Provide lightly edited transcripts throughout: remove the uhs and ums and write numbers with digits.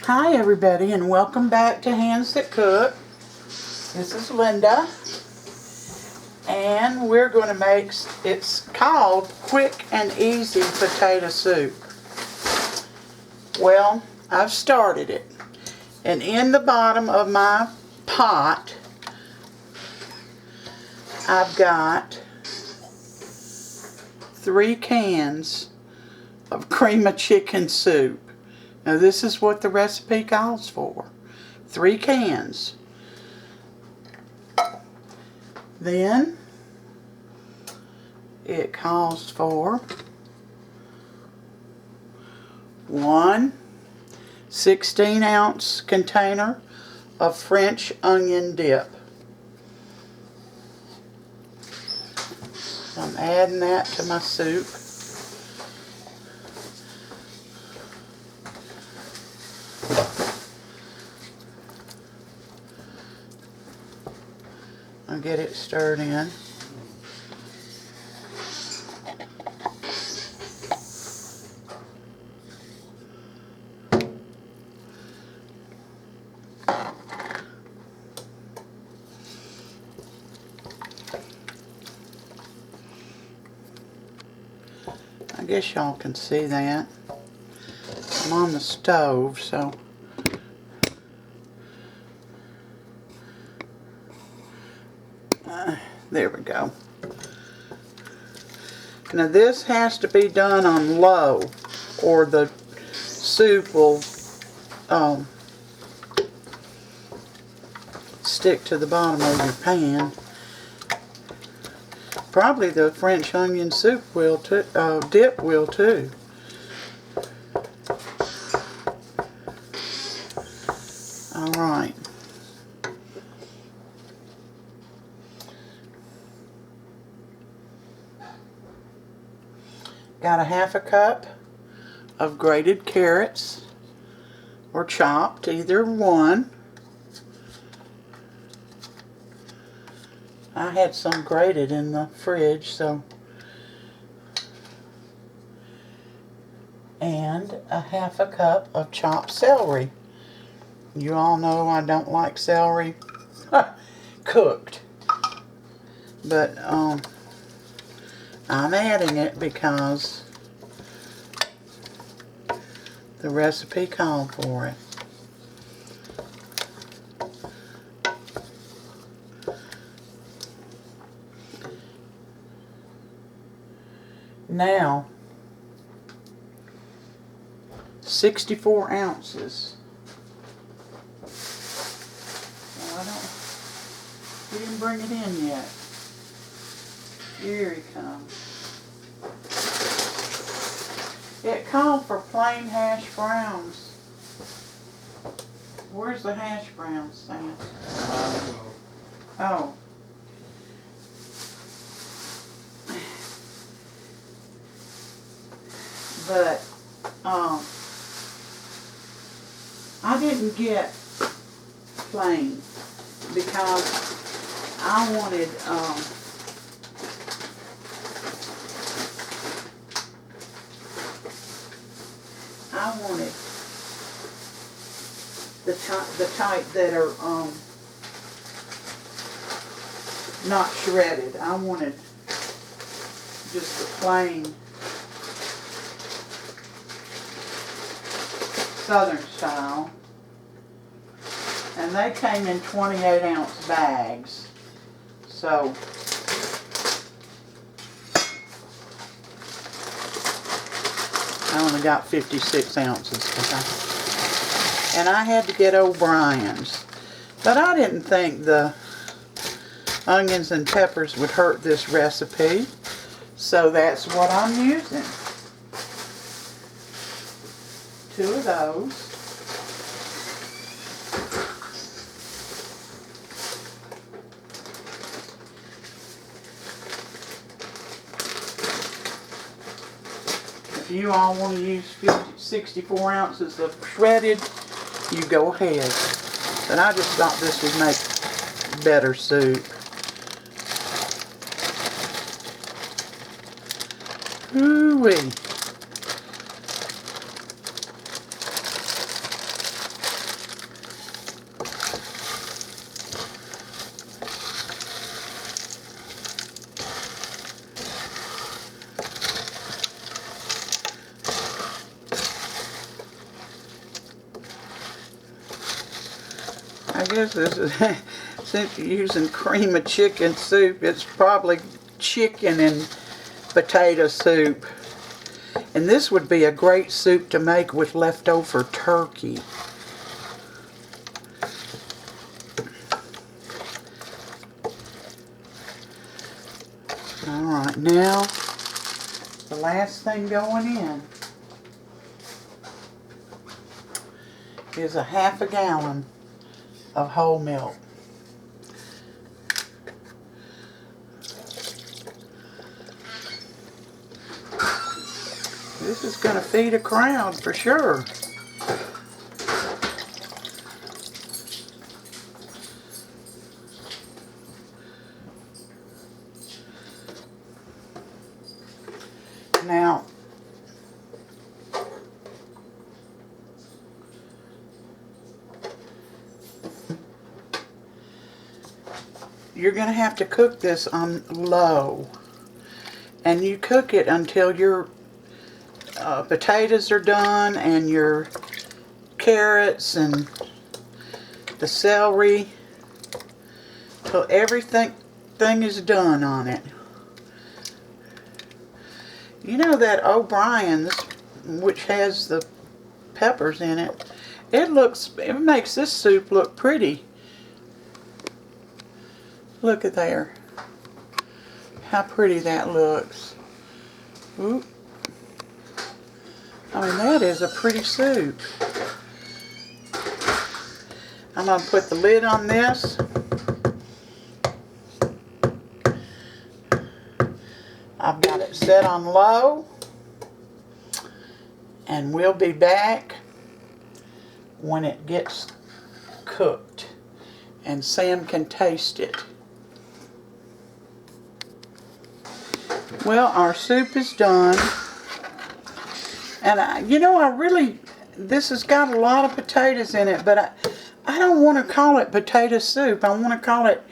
Hi everybody, and welcome back to Handsthatcook. This is Linda, and we're going to make, it's called Quick and Easy Potato Soup. Well, I've started it, and in the bottom of my pot I've got 3 cans of cream of chicken soup. Now this is what the recipe calls for. 3 cans. Then it calls for 1 16-ounce container of French onion dip. So I'm adding that to my soup. I'll get it stirred in. I guess y'all can see that. I'm on the stove, so there we go. Now this has to be done on low, or the soup will stick to the bottom of your pan. Probably the French onion soup will too, dip will too. All right. Got a 1/2 cup of grated carrots, or chopped, either one. I had some grated in the fridge, so. And a 1/2 cup of chopped celery. You all know I don't like celery cooked, but I'm adding it because the recipe called for it. Now, 64 ounces. Well, he didn't bring it in yet. Here he comes. It called for plain hash browns. Where's the hash browns, Sam? Oh. But I didn't get plain because I wanted the type that are not shredded. I wanted just the plain Southern style, and they came in 28-ounce bags. So I only got 56 ounces, and I had to get O'Brien's, but I didn't think the onions and peppers would hurt this recipe, so that's what I'm using. 2 of those. If you all want to use 64 ounces of shredded, you go ahead. But I just thought this would make better soup. Ooh-wee. guess this is, since you're using cream of chicken soup, it's probably chicken and potato soup. And this would be a great soup to make with leftover turkey. Alright, now the last thing going in is a half a gallon of whole milk. This is going to feed a crowd for sure. Now, you're going to have to cook this on low. And you cook it until your potatoes are done and your carrots and the celery, till everything is done on it. You know that O'Brien's, which has the peppers in it, it makes this soup look pretty. Look at there. How pretty that looks. Oop. I mean, that is a pretty soup. I'm going to put the lid on this. I've got it set on low. And we'll be back when it gets cooked. And Sam can taste it. Well, our soup is done. And you know, this has got a lot of potatoes in it, but I don't want to call it potato soup. I want to call it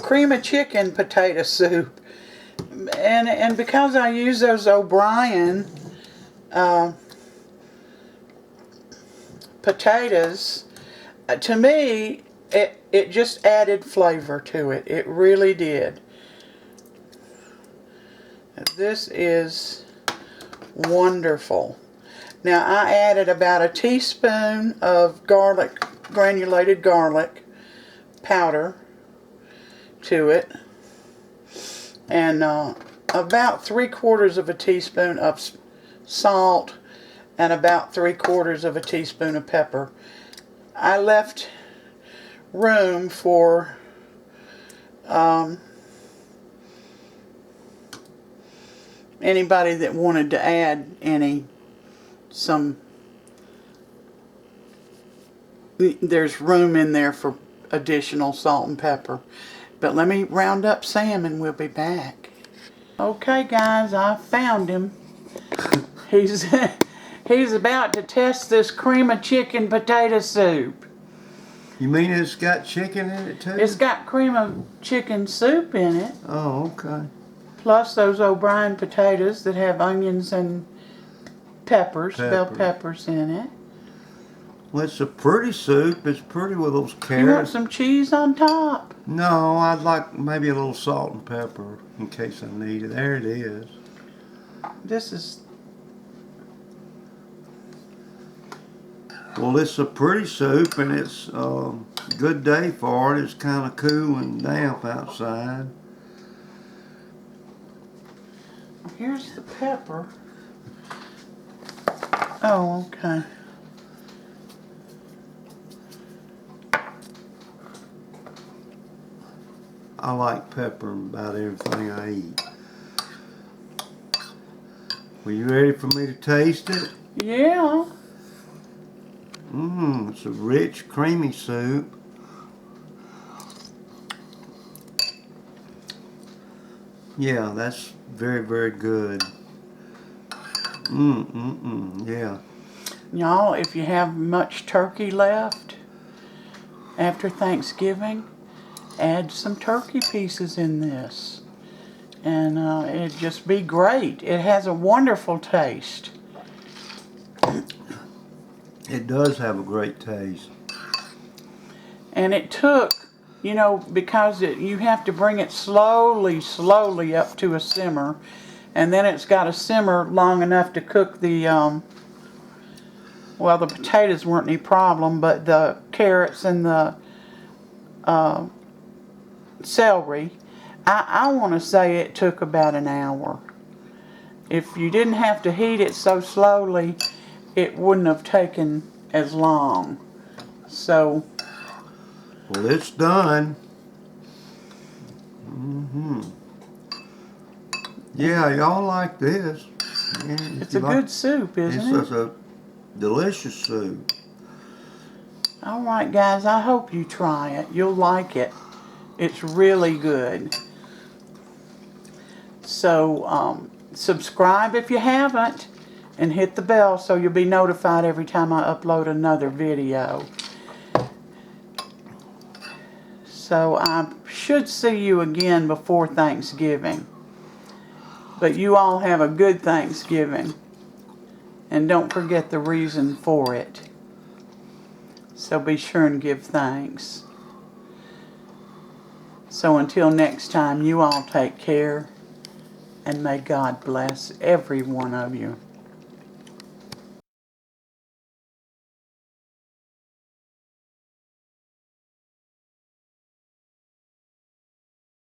cream of chicken potato soup. And because I use those O'Brien potatoes, to me, it just added flavor to it. It really did. This is wonderful. Now I added about a teaspoon of garlic, granulated garlic powder to it, and about 3/4 of a teaspoon of salt and about 3/4 of a teaspoon of pepper. I left room for anybody that wanted to add there's room in there for additional salt and pepper. But let me round up Sam and we'll be back. Okay guys, I found him. He's about to test this cream of chicken potato soup. You mean it's got chicken in it too? It's got cream of chicken soup in it. Oh, okay. Plus those O'Brien potatoes that have onions and bell peppers in it. Well, it's a pretty soup. It's pretty with those carrots. You want some cheese on top? No, I'd like maybe a little salt and pepper in case I need it. There it is. This is... Well, it's a pretty soup, and it's a good day for it. It's kind of cool and damp outside. Here's the pepper. Oh, okay. I like pepper in about everything I eat. Well, you ready for me to taste it? Yeah. It's a rich, creamy soup. Yeah, that's very, very good. Yeah. Y'all, if you have much turkey left after Thanksgiving, add some turkey pieces in this. And it'd just be great. It has a wonderful taste. It does have a great taste. And it took, you know, because you have to bring it slowly up to a simmer. And then it's got to simmer long enough to cook the, well, the potatoes weren't any problem, but the carrots and the celery, I want to say it took about an hour. If you didn't have to heat it so slowly, it wouldn't have taken as long. So, Well, it's done. Yeah, y'all like this. Yeah, it's a good soup, isn't it? It's a delicious soup. Alright guys, I hope you try it. You'll like it. It's really good. So, subscribe if you haven't, and hit the bell so you'll be notified every time I upload another video. So I should see you again before Thanksgiving. But you all have a good Thanksgiving. And don't forget the reason for it. So be sure and give thanks. So until next time, you all take care. And may God bless every one of you.